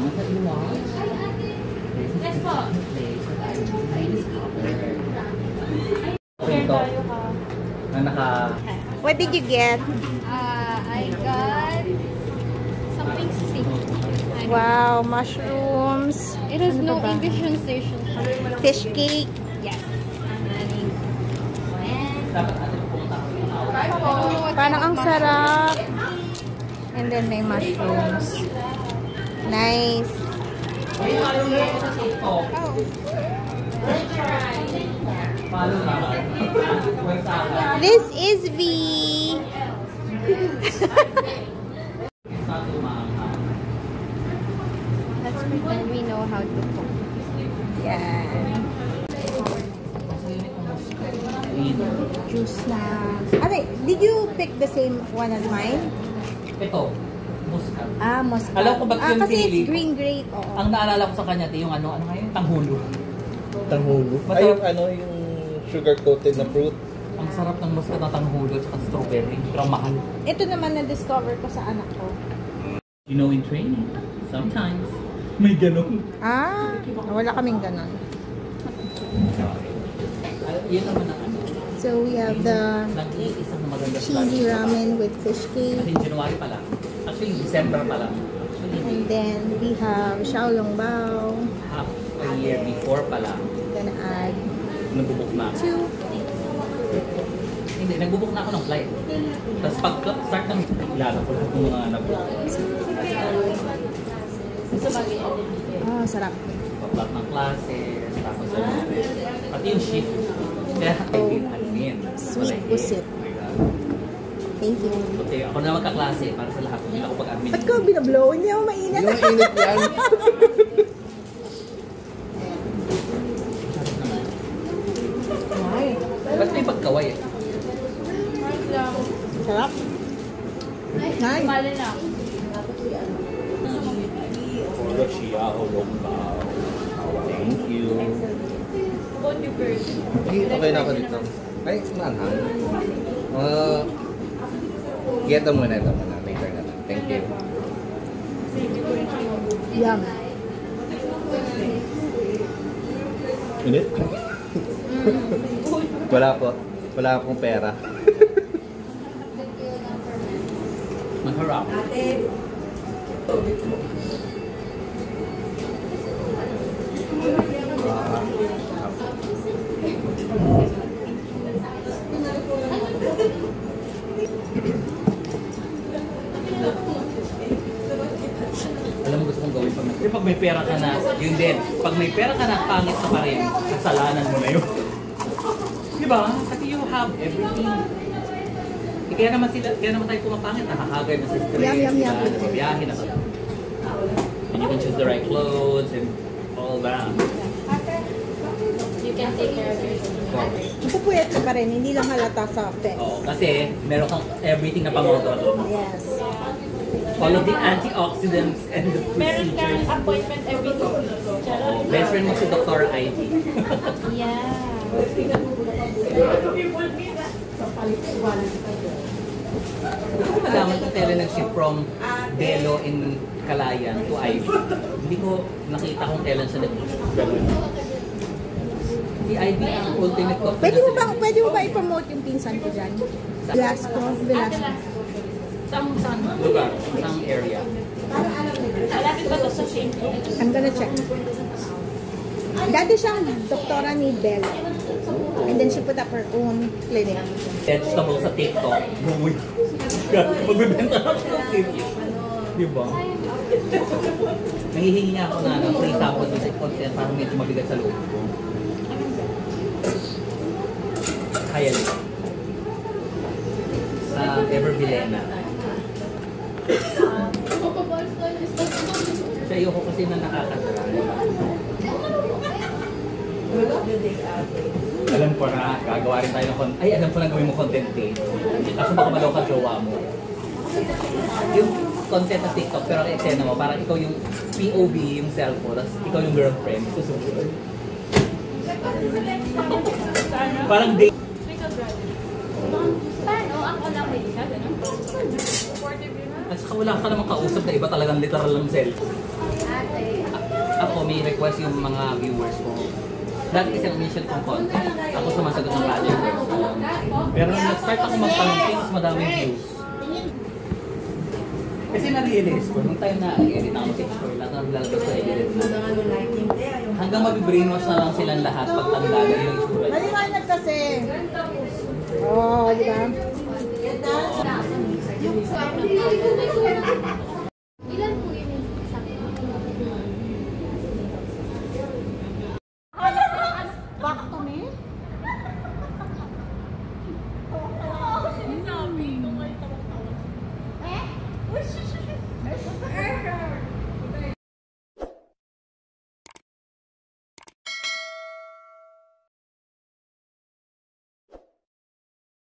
that you watch. Yes po. Place that I discovered. Share tayo ka. Na naka... What did you get? I got something sick. Wow, mushrooms. It has Ano no ba? English translation. Fish cake. Yes. Dapat atin pumunta ko yung Parang ang sarap. And then may mushrooms. Nice. Oh. This is V. Let's pretend we know how to cook. Yan. Juice na. Ate, did you pick the same one as mine? Ito, muscat. Ah, muscat. Alam ko ba't yung kasi pinili it's ko? green grape. Oo. Ang naalala ko sa kanya, yung ano nga yun? Tanghulo. Tanghulo? Masarap. Ay, yung ano, yung sugar-coated na fruit. Ang sarap ng muscat na tanghulo at saka strawberry. Pero mahal. Ito naman na-discover ko sa anak ko. You know, in training, sometimes, may ganun. Ah, wala kaming ganon. Yun naman ang ano. So we have the Nag-iisang na maganda cheesy ramen with fish cake. Kasi January pa lang. Actually, December pa lang. Actually, And then we have xiaolong bao. half a year before pa lang. Gonna add Nagbubuk na ako. 2. Hindi, nagbubuk na ako ng flight. Tapos pag-start ng lalo ko lahat ng mga nagbubuk. Oh, sarap. Pag-plot ng classes, tapos pati yung shift. Kaya I did admin. Sweet pusit. Oh my God. Thank you. Okay, ako na magkaklase para sa lahat. Hindi ako pag-admin. Ba't ko binablow? Hindi ako mainit. Yung init yan. Ay, Ba't may pagkaway eh? sarap. Nice. Mali na. Puro siya, hulong ba? Thank you. What you first? Okay na ako dito. Ay, manhang. Get them muna ito muna. Later na lang. Thank you. Yum. Init? Wala po. Wala akong pera. Maharap. Alam mo gusto kong gawin pag may pera ka na, yun din. Pag may pera ka na, pangit ka pa rin, kasalanan mo na yun. Di ba? Kasi you have everything. Kaya naman tayo pumapangit, nakakagay na sa stress, biyahe na sa. And you can choose the right clothes and all that. You can take care of yourself. Pupuyat ka pa rin, hindi lang halata sa face. Oo, kasi meron kang everything na pang-control. Yes. All of the antioxidants and the Meron kang procedures. appointment every 2 weeks. Oo, best friend mo si Dr. Ivy. Yeah. Hindi ko malaman kung kailan nag-ship from Delo in Calayan to Ivy. Hindi ko nakita kung kailan siya nag-gano'n. Si Ivy ang ultimate doctor. Pwede mo ba i-promote yung pinsan ko dyan? Velasco. Saan lugar? Saan area? Malapit ba ito sa same place? I'm gonna check. Dati siyang doktora ni Bella. And then she put up her own clinic. Vegetable sa TikTok. Uy. Magbibenta na ako ng sitio. Diba? Nangihingi niya ako na free sample sa content para medyo mabigat sa loob ko. Kaya rin. Sa Everbilena. Kasi ayoko kasi na nakakatry. Alam ko na, gagawa rin tayo ng content. Ay, alam ko na gawin mo content eh. Kaso baka malaw ka jowa mo. Yung content na TikTok, pero ang eksena mo, parang ikaw yung POV, yung cellphone, tapos ikaw yung girlfriend. Susunod. Parang date. Paano? Ako lang may isa, gano'n? At saka wala ka namang kausap na iba talagang literal ng cellphone. Ako, may request yung mga viewers ko. Dati kasi ang mission kong content, ako sumasagot ng followers. Pero nung nag-start ako magpalungking, mas madaming views. Kasi na-realize ko, nung time na edit ako mag-explore, lahat ng lalabas ko edit na. Hanggang mabibrainwash na lang silang lahat pag tanda na yung itsura. Maliwanag kasi. Oo, di ba?